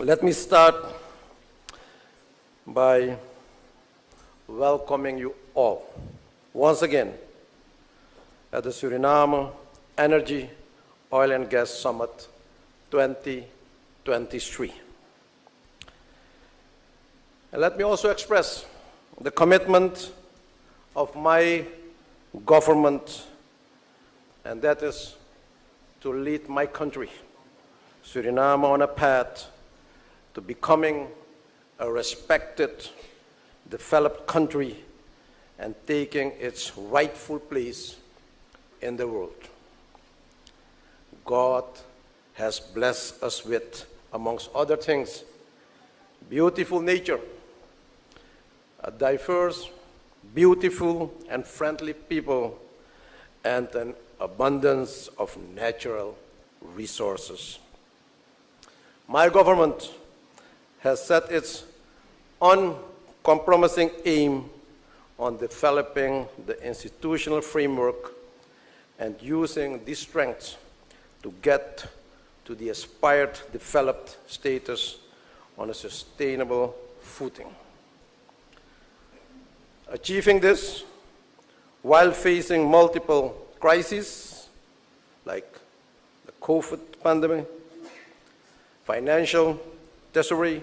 Let me start by welcoming you all once again at the Suriname Energy, Oil and Gas Summit 2023. And let me also express the commitment of my government, and that is to lead my country, Suriname, on a path to becoming a respected, developed country and taking its rightful place in the world. God has blessed us with, amongst other things, beautiful nature, a diverse, beautiful, and friendly people, and an abundance of natural resources. My government has set its uncompromising aim on developing the institutional framework and using these strengths to get to the aspired developed status on a sustainable footing. Achieving this while facing multiple crises like the COVID pandemic, financial, treasury,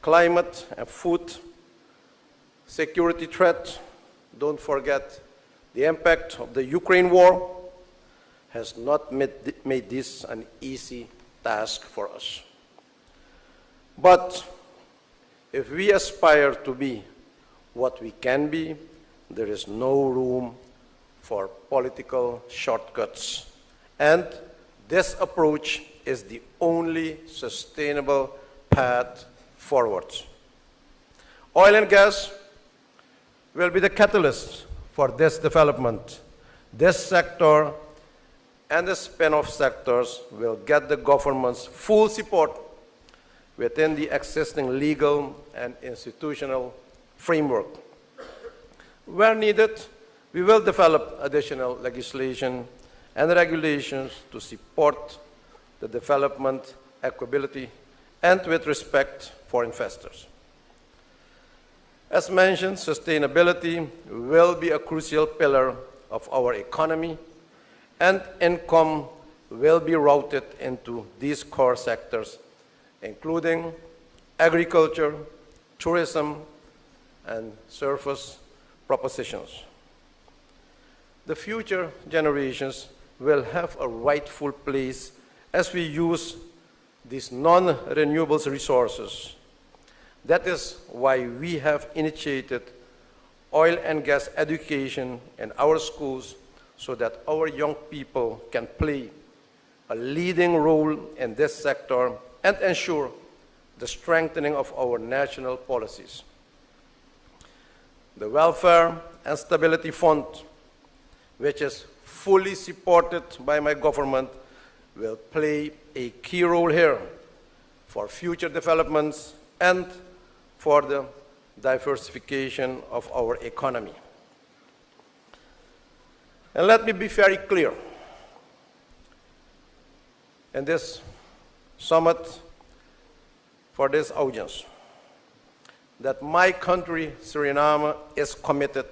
climate and food security threat, don't forget the impact of the Ukraine war, has not made this an easy task for us. But if we aspire to be what we can be, there is no room for political shortcuts. And this approach is the only sustainable path forward. Oil and gas will be the catalyst for this development. This sector and the spin-off sectors will get the government's full support within the existing legal and institutional framework. Where needed, we will develop additional legislation and regulations to support the development, equability, and with respect for investors. As mentioned, sustainability will be a crucial pillar of our economy, and income will be routed into these core sectors, including agriculture, tourism, and service propositions. The future generations will have a rightful place as we use these non-renewable resources. That is why we have initiated oil and gas education in our schools so that our young people can play a leading role in this sector and ensure the strengthening of our national policies. The Welfare and Stability Fund, which is fully supported by my government, will play a key role here for future developments and for the diversification of our economy. And let me be very clear. In this summit, for this audience, that my country, Suriname, is committed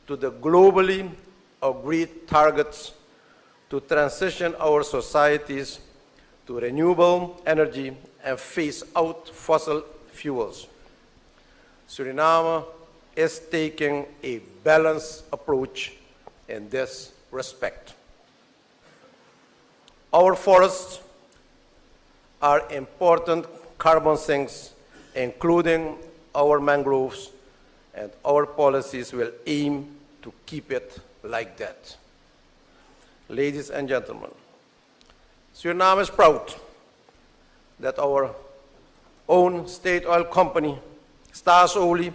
to the globally agreed targets to transition our societies to renewable energy and phase out fossil fuels. Suriname is taking a balanced approach in this respect. Our forests are important carbon sinks, including our mangroves, and our policies will aim to keep it like that. Ladies and gentlemen, Suriname is proud that our own state oil company, Toespraak,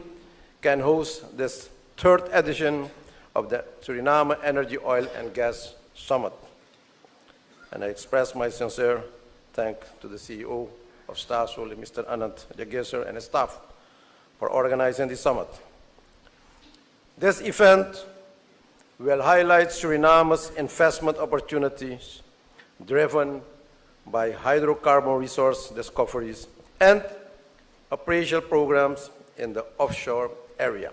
can host this third edition of the Suriname Energy, Oil and Gas Summit. And I express my sincere thanks to the CEO of Toespraak, Mr. Anand Jageser, and his staff for organizing the summit. This event will highlight Suriname's investment opportunities driven by hydrocarbon resource discoveries and appraisal programs in the offshore area.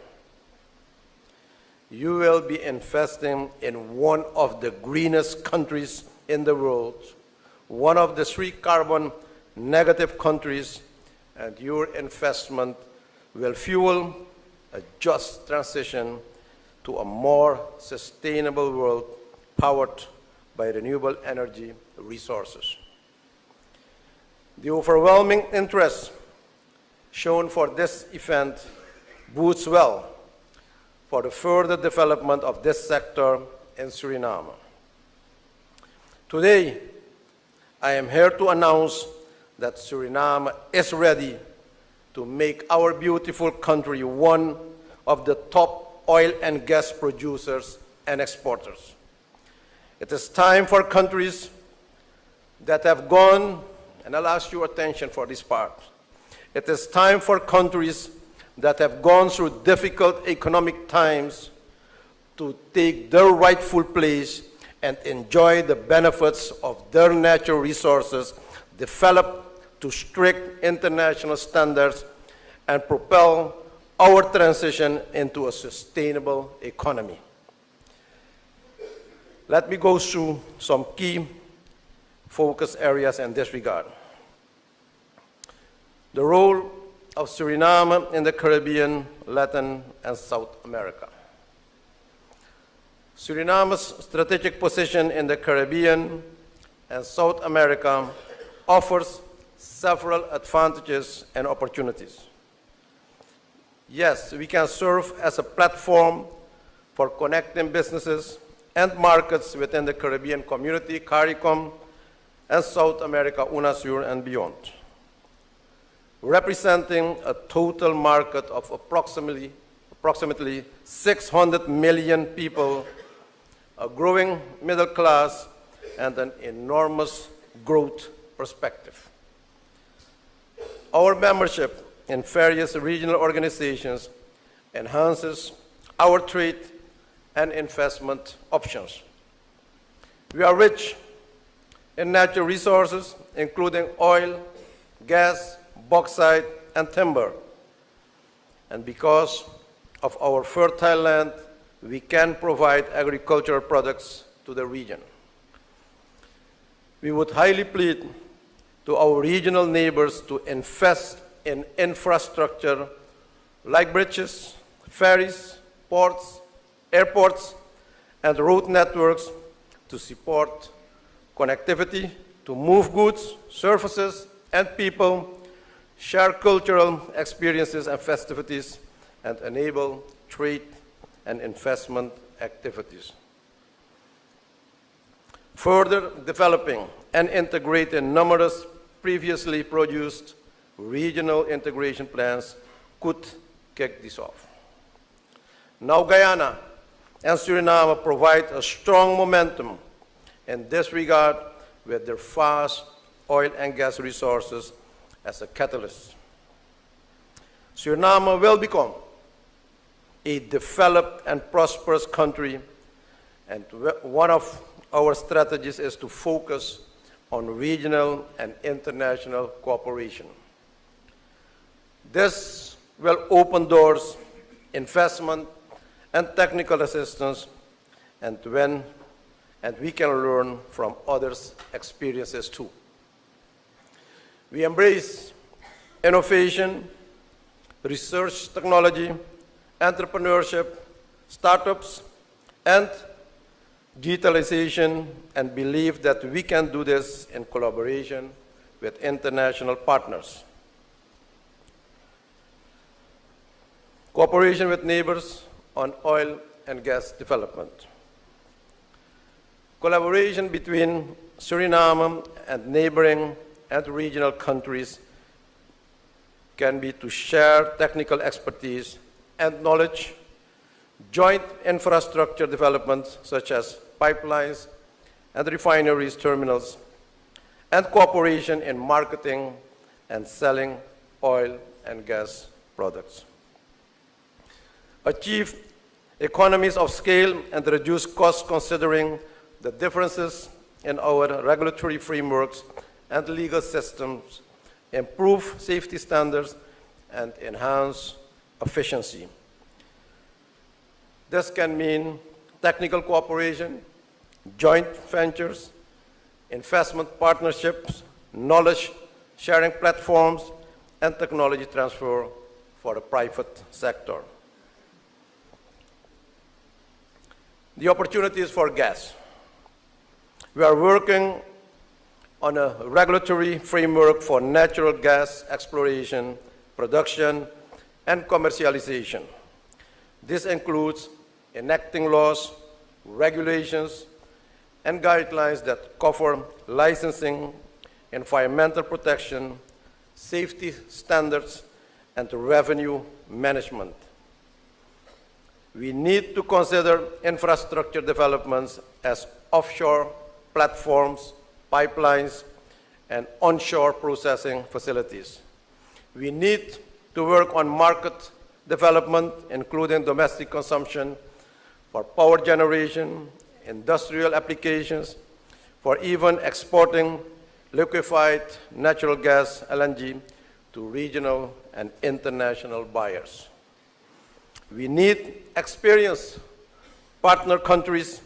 You will be investing in one of the greenest countries in the world, one of the 3 carbon negative countries, and your investment will fuel a just transition to a more sustainable world powered by renewable energy resources. The overwhelming interest shown for this event bodes well for the further development of this sector in Suriname. Today, I am here to announce that Suriname is ready to make our beautiful country one of the top oil and gas producers and exporters. It is time for countries that have gone, and I'll ask your attention for this part. It is time for countries that have gone through difficult economic times to take their rightful place and enjoy the benefits of their natural resources developed to strict international standards and propel our transition into a sustainable economy. Let me go through some key focus areas in this regard. The role of Suriname in the Caribbean, Latin, and South America. Suriname's strategic position in the Caribbean and South America offers several advantages and opportunities. Yes, we can serve as a platform for connecting businesses and markets within the Caribbean community, CARICOM, and South America, UNASUR, and beyond, representing a total market of approximately 600 million people, a growing middle class, and an enormous growth perspective. Our membership in various regional organizations enhances our trade and investment options. We are rich in natural resources, including oil, gas, bauxite, and timber. And because of our fertile land, we can provide agricultural products to the region. We would highly plead to our regional neighbors to invest in infrastructure like bridges, ferries, ports, airports, and road networks to support connectivity, to move goods, services, and people, share cultural experiences and festivities, and enable trade and investment activities. Further developing and integrating numerous previously produced regional integration plans could kick this off. Now Guyana and Suriname provide a strong momentum in this regard with their vast oil and gas resources as a catalyst. Suriname will become a developed and prosperous country, and one of our strategies is to focus on regional and international cooperation. This will open doors, investment, and technical assistance, and we can learn from others' experiences too. We embrace innovation, research technology, entrepreneurship, startups, and digitalization, and believe that we can do this in collaboration with international partners. Cooperation with neighbors on oil and gas development. Collaboration between Suriname and neighboring and regional countries can be to share technical expertise and knowledge, joint infrastructure development such as pipelines and refineries, terminals, and cooperation in marketing and selling oil and gas products. Achieve economies of scale and reduce costs considering the differences in our regulatory frameworks and legal systems, improve safety standards, and enhance efficiency. This can mean technical cooperation, joint ventures, investment partnerships, knowledge sharing platforms, and technology transfer for the private sector. The opportunities for gas. We are working on a regulatory framework for natural gas exploration, production, and commercialization. This includes enacting laws, regulations, and guidelines that cover licensing, environmental protection, safety standards, and revenue management. We need to consider infrastructure developments as offshore platforms, pipelines, and onshore processing facilities. We need to work on market development, including domestic consumption, for power generation, industrial applications, for even exporting liquefied natural gas, LNG, to regional and international buyers. We need experienced partner countries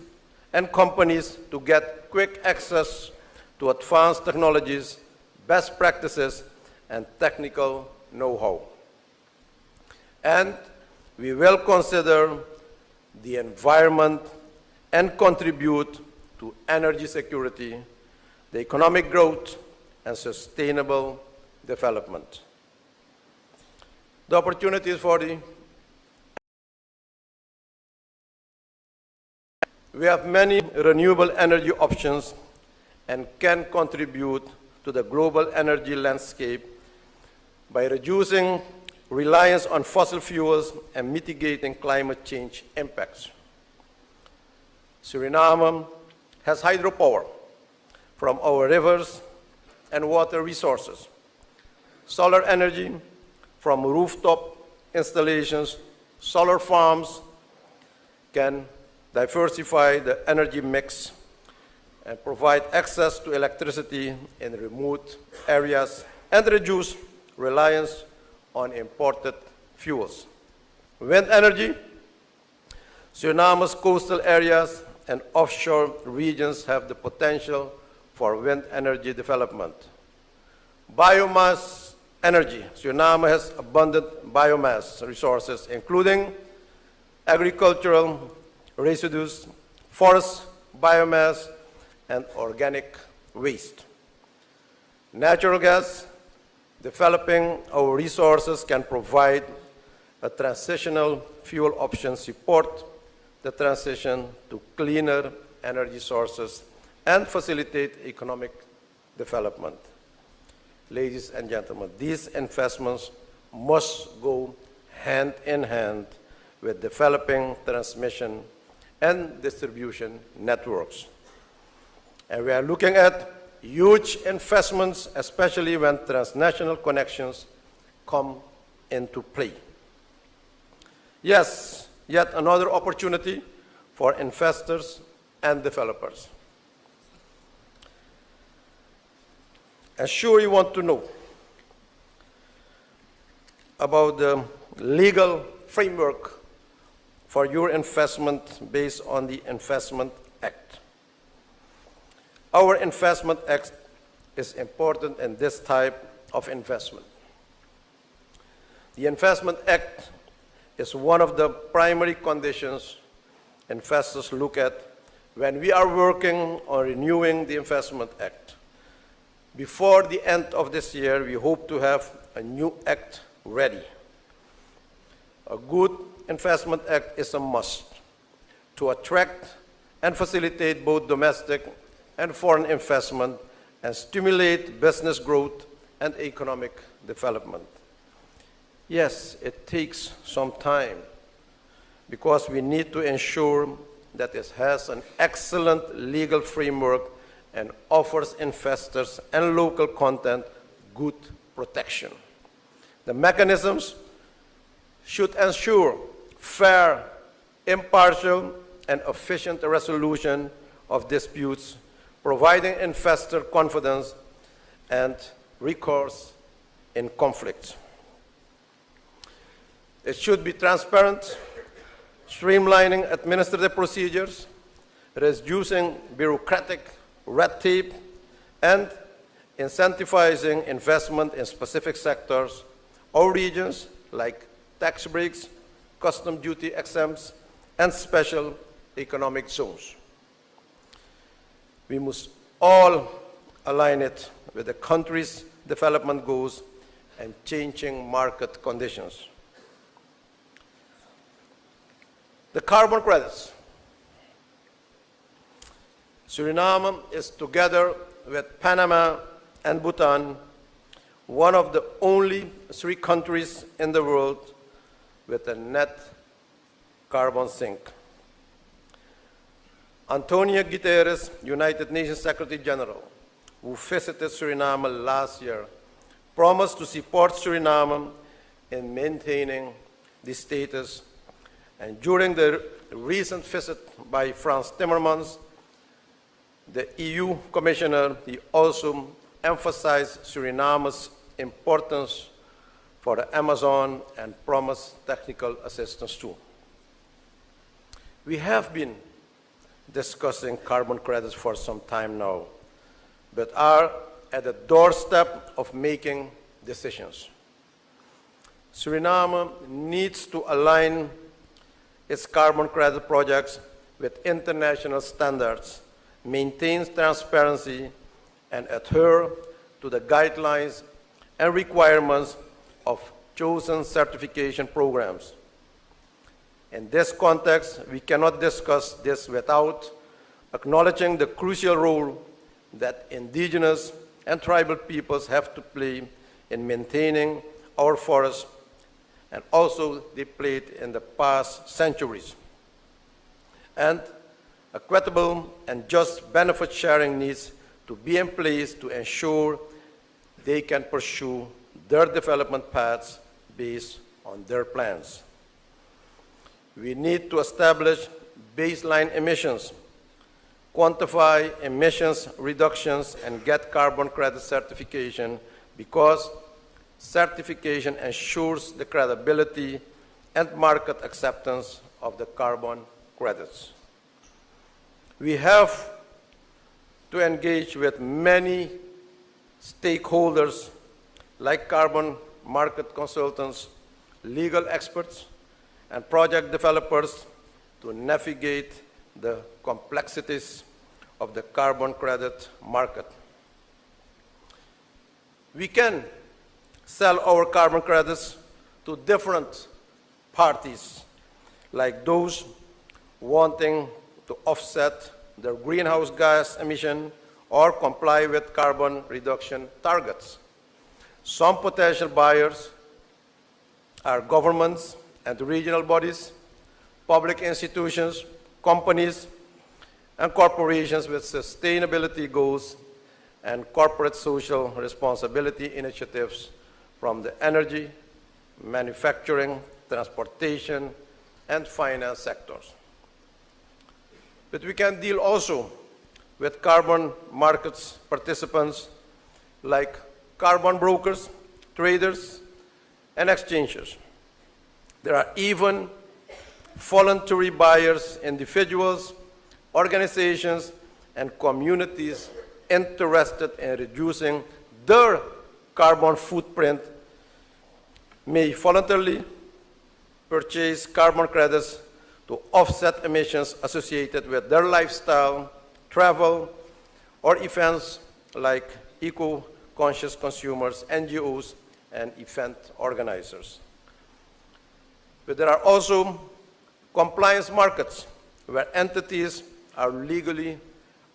and companies to get quick access to advanced technologies, best practices, and technical know-how. And we will consider the environment and contribute to energy security, the economic growth, and sustainable development. The opportunities for we have many renewable energy options and can contribute to the global energy landscape by reducing reliance on fossil fuels and mitigating climate change impacts. Suriname has hydropower from our rivers and water resources, solar energy from rooftop installations, solar farms can diversify the energy mix and provide access to electricity in remote areas and reduce reliance on imported fuels. Wind energy, Suriname's coastal areas and offshore regions have the potential for wind energy development. Biomass energy, Suriname has abundant biomass resources, including agricultural residues, forest biomass, and organic waste. Natural gas, developing our resources can provide a transitional fuel option, support the transition to cleaner energy sources, and facilitate economic development. Ladies and gentlemen, these investments must go hand in hand with developing transmission and distribution networks. And we are looking at huge investments, especially when transnational connections come into play. Yes, yet another opportunity for investors and developers. I'm sure you want to know about the legal framework for your investment based on the Investment Act. Our Investment Act is important in this type of investment. The Investment Act is one of the primary conditions investors look at when we are working on renewing the Investment Act. Before the end of this year, we hope to have a new act ready. A good Investment Act is a must to attract and facilitate both domestic and foreign investment and stimulate business growth and economic development. Yes, it takes some time because we need to ensure that it has an excellent legal framework and offers investors and local content good protection. The mechanisms should ensure fair, impartial, and efficient resolution of disputes, providing investor confidence and recourse in conflicts. It should be transparent, streamlining administrative procedures, reducing bureaucratic red tape, and incentivizing investment in specific sectors or regions like tax breaks, custom duty exempts, and special economic zones. We must all align it with the country's development goals and changing market conditions. The carbon credits. Suriname is, together with Panama and Bhutan, one of the only 3 countries in the world with a net carbon sink. Antonio Guterres, United Nations Secretary General, who visited Suriname last year, promised to support Suriname in maintaining this status. And during the recent visit by Frans Timmermans, the EU Commissioner, he also emphasized Suriname's importance for the Amazon and promised technical assistance too. We have been discussing carbon credits for some time now, but are at the doorstep of making decisions. Suriname needs to align its carbon credit projects with international standards, maintain transparency, and adhere to the guidelines and requirements of chosen certification programs. In this context, we cannot discuss this without acknowledging the crucial role that indigenous and tribal peoples have to play in maintaining our forests, and also they played in the past centuries. And equitable and just benefit sharing needs to be in place to ensure they can pursue their development paths based on their plans. We need to establish baseline emissions, quantify emissions reductions, and get carbon credit certification, because certification ensures the credibility and market acceptance of the carbon credits. We have to engage with many stakeholders like carbon market consultants, legal experts, and project developers to navigate the complexities of the carbon credit market. We can sell our carbon credits to different parties, like those wanting to offset their greenhouse gas emission or comply with carbon reduction targets. Some potential buyers are governments and regional bodies, public institutions, companies, and corporations with sustainability goals and corporate social responsibility initiatives from the energy, manufacturing, transportation, and finance sectors. But we can deal also with carbon markets participants like carbon brokers, traders, and exchanges. There are even voluntary buyers, individuals, organizations, and communities interested in reducing their carbon footprint may voluntarily purchase carbon credits to offset emissions associated with their lifestyle, travel, or events like eco-conscious consumers, NGOs, and event organizers. But there are also compliance markets where entities are legally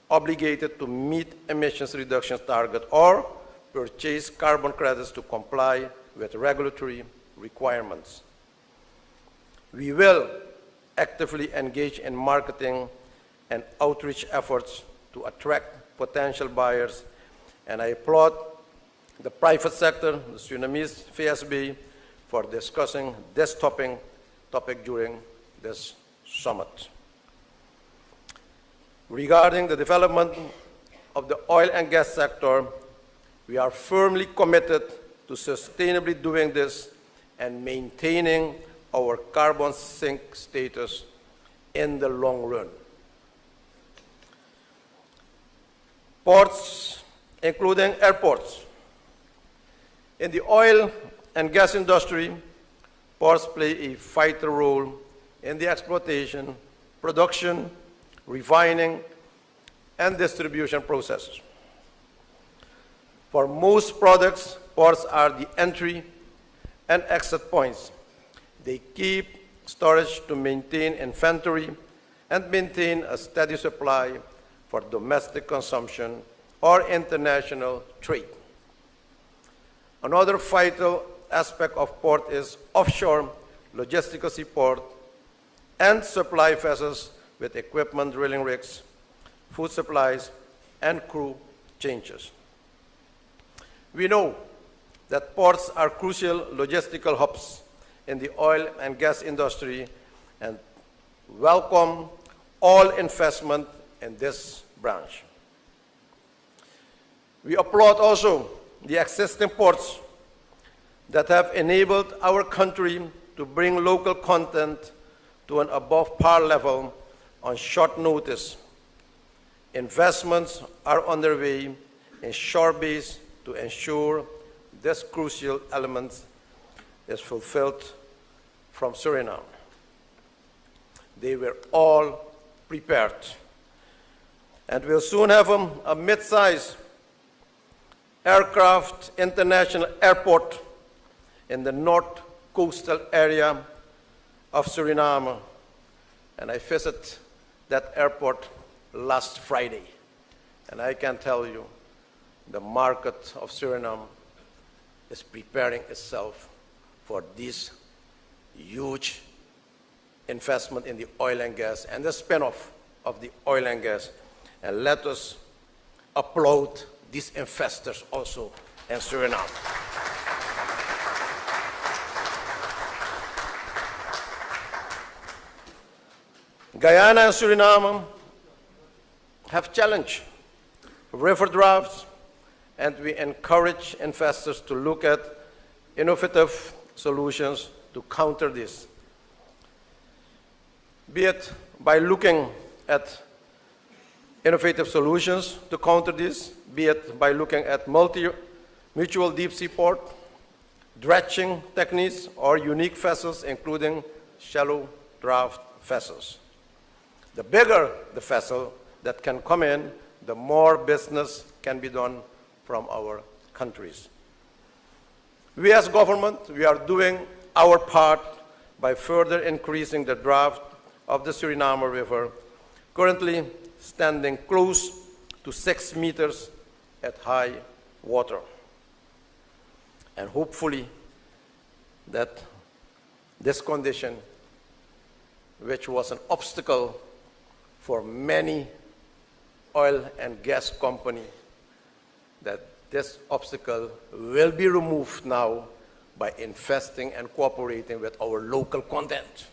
obligated to meet emissions reduction target or purchase carbon credits to comply with regulatory requirements. We will actively engage in marketing and outreach efforts to attract potential buyers, and I applaud the private sector, the Surinamese FSB, for discussing this topic during this summit. Regarding the development of the oil and gas sector, We are firmly committed to sustainably doing this and maintaining our carbon sink status in the long run. Ports, including airports. In the oil and gas industry, ports play a vital role in the exploitation, production, refining, and distribution processes. For most products, ports are the entry and exit points. They keep storage to maintain inventory and maintain a steady supply for domestic consumption or international trade. Another vital aspect of port is offshore logistical support and supply vessels with equipment, drilling rigs, food supplies, and crew changes. We know that ports are crucial logistical hubs in the oil and gas industry and welcome all investment in this branch. We applaud also the existing ports that have enabled our country to bring local content to an above par level on short notice. Investments are underway in shore base to ensure this crucial element is fulfilled from Suriname. They were all prepared. And we'll soon have a mid-size aircraft international airport in the north coastal area of Suriname. And I visited that airport last Friday. And I can tell you, the market of Suriname is preparing itself for this huge investment in the oil and gas and the spin-off of the oil and gas. And let us applaud these investors also in Suriname. Guyana and Suriname have challenged river drafts, and we encourage investors to look at innovative solutions to counter this, be it by looking at innovative solutions to counter this, be it by looking at mutual deep sea port, dredging techniques, or unique vessels, including shallow draft vessels. The bigger the vessel that can come in, the more business can be done from our countries. We as government, we are doing our part by further increasing the draft of the Suriname River, currently standing close to 6 meters at high water. And hopefully that this condition, which was an obstacle for many oil and gas companies, that this obstacle will be removed now by investing and cooperating with our local content.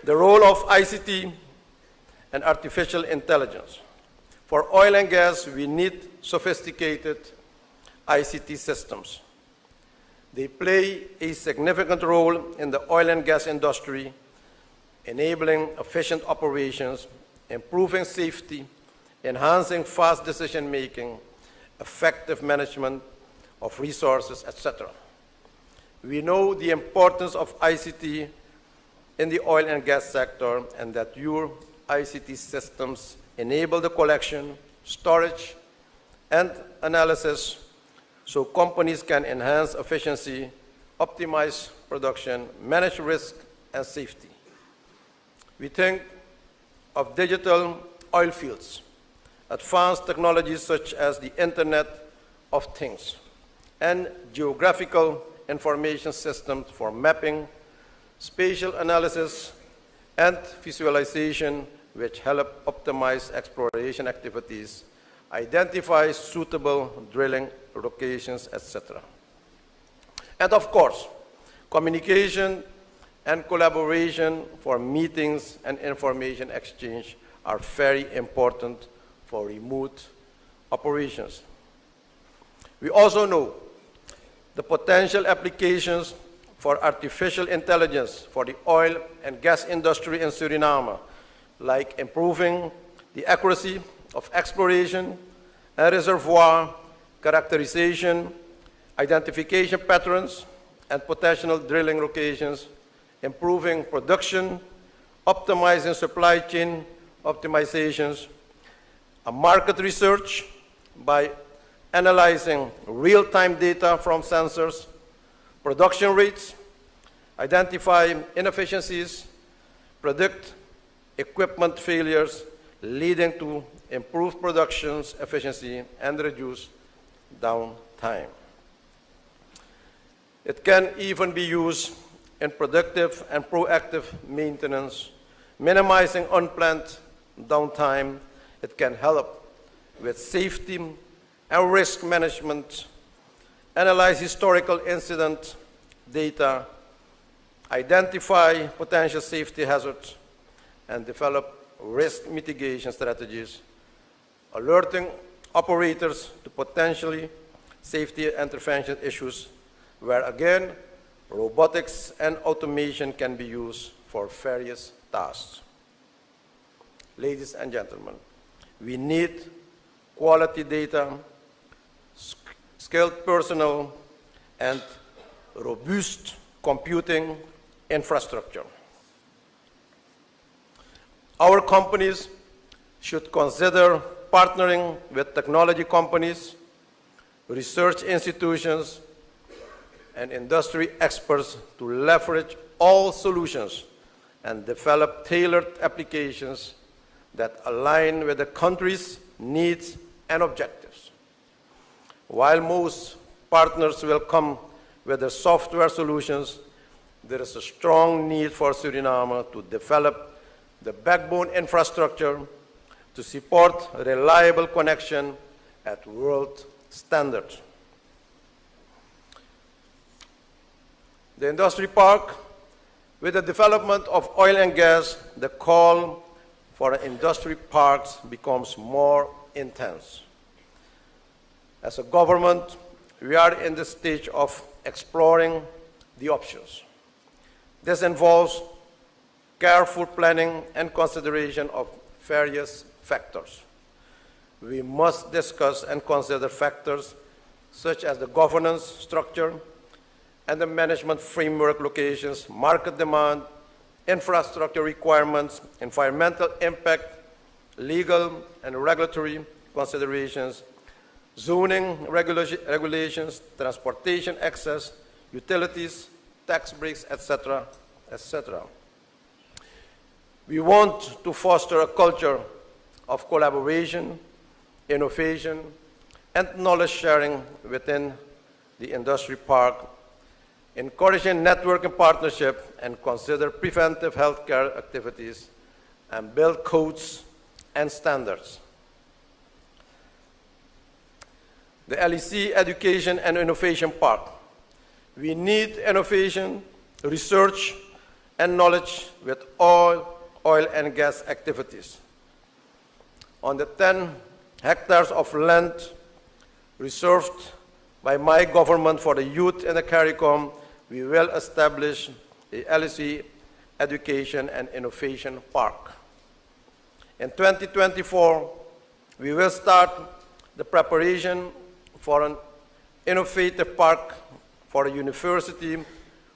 The role of ICT and artificial intelligence. For oil and gas, we need sophisticated ICT systems. They play a significant role in the oil and gas industry, enabling efficient operations, improving safety, enhancing fast decision-making, effective management of resources, etc. We know the importance of ICT in the oil and gas sector, and that your ICT systems enable the collection, storage, and analysis so companies can enhance efficiency, optimize production, manage risk, and safety. We think of digital oil fields, advanced technologies such as the Internet of Things, and geographical information systems for mapping, spatial analysis, and visualization, which help optimize exploration activities, identify suitable drilling locations, etc. And of course, communication and collaboration for meetings and information exchange are very important for remote operations. We also know the potential applications for artificial intelligence for the oil and gas industry in Suriname, like improving the accuracy of exploration and reservoir characterization, identification patterns, and potential drilling locations, improving production, optimizing supply chain optimizations, a market research by analyzing real-time data from sensors, production rates, identify inefficiencies, predict equipment failures, leading to improved production efficiency and reduced downtime. It can even be used in predictive and proactive maintenance, minimizing unplanned downtime. It can help with safety and risk management, analyze historical incident data, identify potential safety hazards, and develop risk mitigation strategies, alerting operators to potentially safety intervention issues, where again, robotics and automation can be used for various tasks. Ladies and gentlemen, we need quality data, skilled personnel, and robust computing infrastructure. Our companies should consider partnering with technology companies, research institutions, and industry experts to leverage all solutions and develop tailored applications that align with the country's needs and objectives. While most partners will come with their software solutions, there is a strong need for Suriname to develop the backbone infrastructure to support reliable connection at world standards. The industry park, with the development of oil and gas, the call for industry parks becomes more intense. As a government, we are in the stage of exploring the options. This involves careful planning and consideration of various factors. We must discuss and consider factors such as the governance structure and the management framework locations, market demand, infrastructure requirements, environmental impact, legal and regulatory considerations, zoning regulations, transportation access, utilities, tax breaks, etc., etc. We want to foster a culture of collaboration, innovation, and knowledge sharing within the industry park, encouraging network and partnership, and consider preventive healthcare activities, and build codes and standards. The LEC Education and Innovation Park. We need innovation, research, and knowledge with all oil and gas activities. On the 10 hectares of land reserved by my government for the youth in the CARICOM, we will establish a LEC Education and Innovation Park. In 2024, we will start the preparation for an innovative park for a university,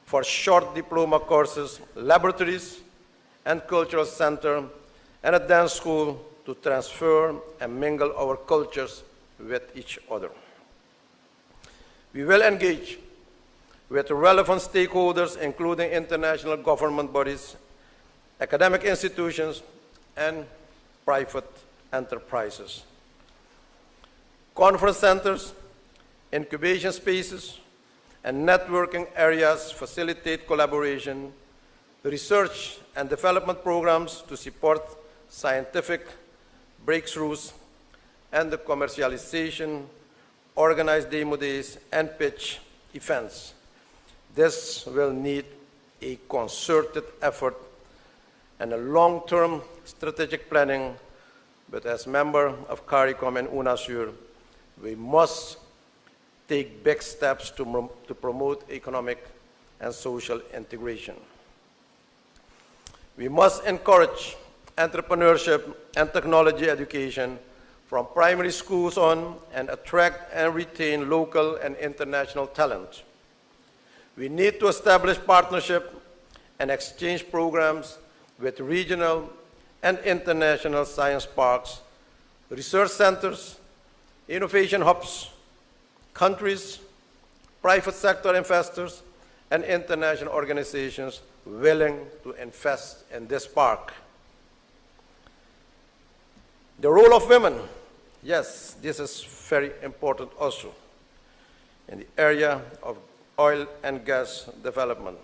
for short diploma courses, laboratories, and cultural center, and a dance school to transfer and mingle our cultures with each other. We will engage with relevant stakeholders, including international government bodies, academic institutions, and private enterprises. Conference centers, incubation spaces, and networking areas facilitate collaboration, research and development programs to support scientific breakthroughs, and the commercialization, organize demo days, and pitch events. This will need a concerted effort and a long-term strategic planning but as member of CARICOM and UNASUR, we must take big steps to promote economic and social integration. We must encourage entrepreneurship and technology education from primary schools on and attract and retain local and international talent. We need to establish partnership and exchange programs with regional and international science parks, research centers, innovation hubs, countries, private sector investors, and international organizations willing to invest in this park. The role of women, yes, this is very important also in the area of oil and gas development.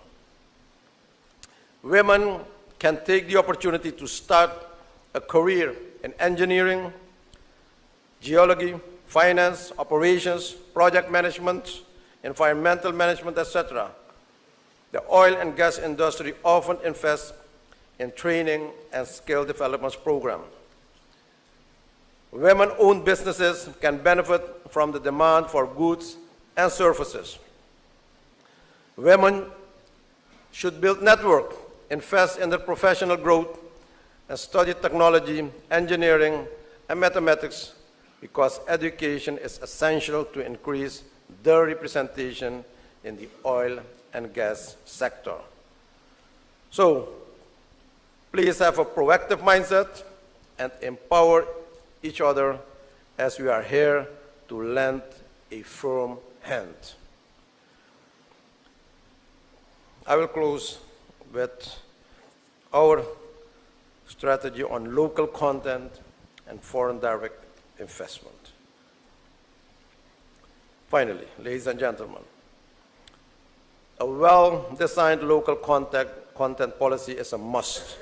Women can take the opportunity to start a career in engineering, geology, finance, operations, project management, environmental management, etc. The oil and gas industry often invests in training and skill development programs. Women-owned businesses can benefit from the demand for goods and services. Women should build network, invest in their professional growth, and study technology, engineering, and mathematics because education is essential to increase their representation in the oil and gas sector. So, please have a proactive mindset and empower each other as we are here to lend a firm hand. I will close with our strategy on local content and foreign direct investment. Finally, ladies and gentlemen, a well-designed local content policy is a must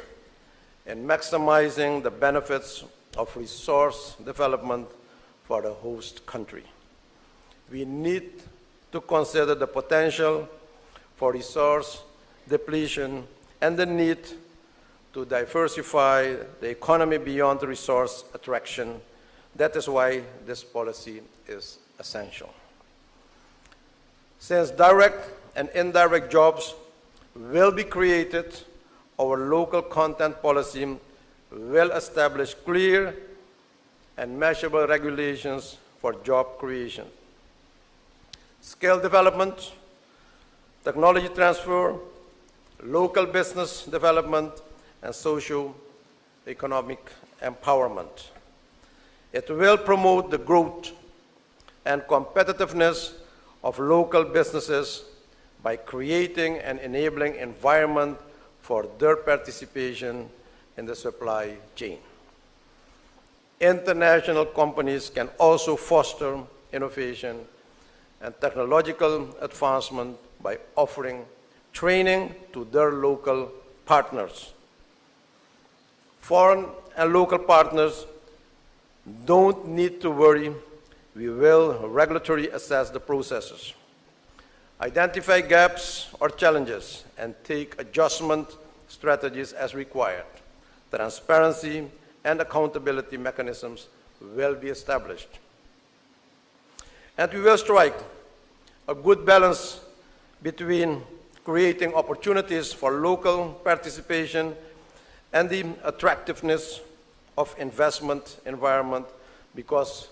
in maximizing the benefits of resource development for the host country. We need to consider the potential for resource depletion and the need to diversify the economy beyond resource attraction. That is why this policy is essential. Since direct and indirect jobs will be created, our local content policy will establish clear and measurable regulations for job creation, skill development, technology transfer, local business development, and socio-economic empowerment. It will promote the growth and competitiveness of local businesses by creating an enabling environment for their participation in the supply chain. International companies can also foster innovation and technological advancement by offering training to their local partners. Foreign and local partners don't need to worry. We will regularly assess the processes, identify gaps or challenges, and take adjustment strategies as required. Transparency and accountability mechanisms will be established. And we will strike a good balance between creating opportunities for local participation and the attractiveness of investment environment, because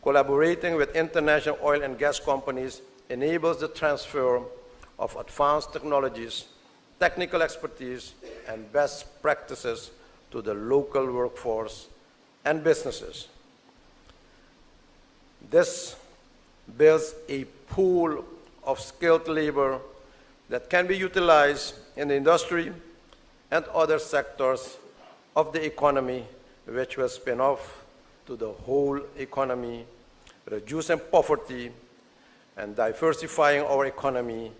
collaborating with international oil and gas companies enables the transfer of advanced technologies, technical expertise, and best practices to the local workforce and businesses. This builds a pool of skilled labor that can be utilized in the industry and other sectors of the economy, which will spin off to the whole economy, reducing poverty and diversifying our economy.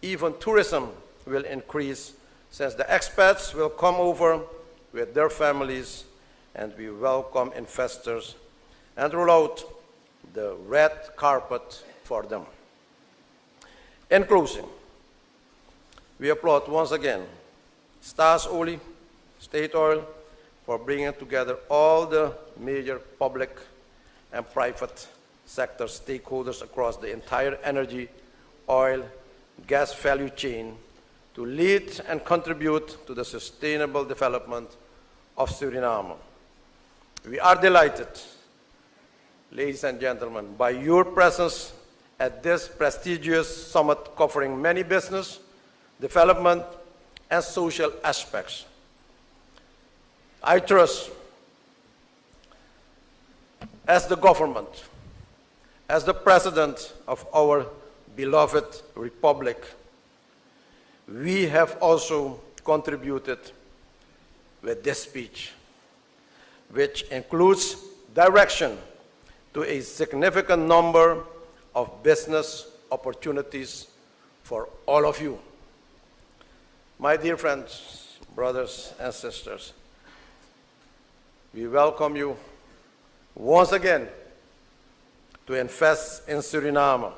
Even tourism will increase since the expats will come over with their families, and we welcome investors and roll out the red carpet for them. In closing, we applaud once again Staasolie, State Oil, for bringing together all the major public and private sector stakeholders across the entire energy, oil, gas value chain to lead and contribute to the sustainable development of Suriname. We are delighted, ladies and gentlemen, by your presence at this prestigious summit covering many business, development, and social aspects. I trust, as the government, as the President of our beloved Republic, we have also contributed with this speech, which includes direction to a significant number of business opportunities for all of you. My dear friends, brothers and sisters, we welcome you once again to invest in Suriname.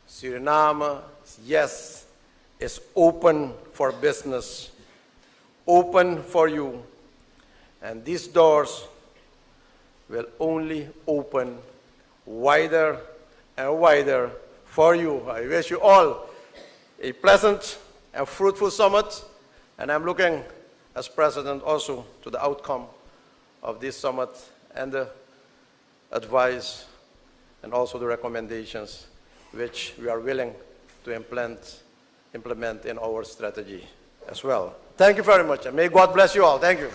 Suriname, yes, is open for business, open for you, and these doors will only open wider and wider for you. I wish you all a pleasant and fruitful summit, and I'm looking as President also to the outcome of this summit and the advice and also the recommendations which we are willing to implement in our strategy as well. Thank you very much, and may God bless you all. Thank you.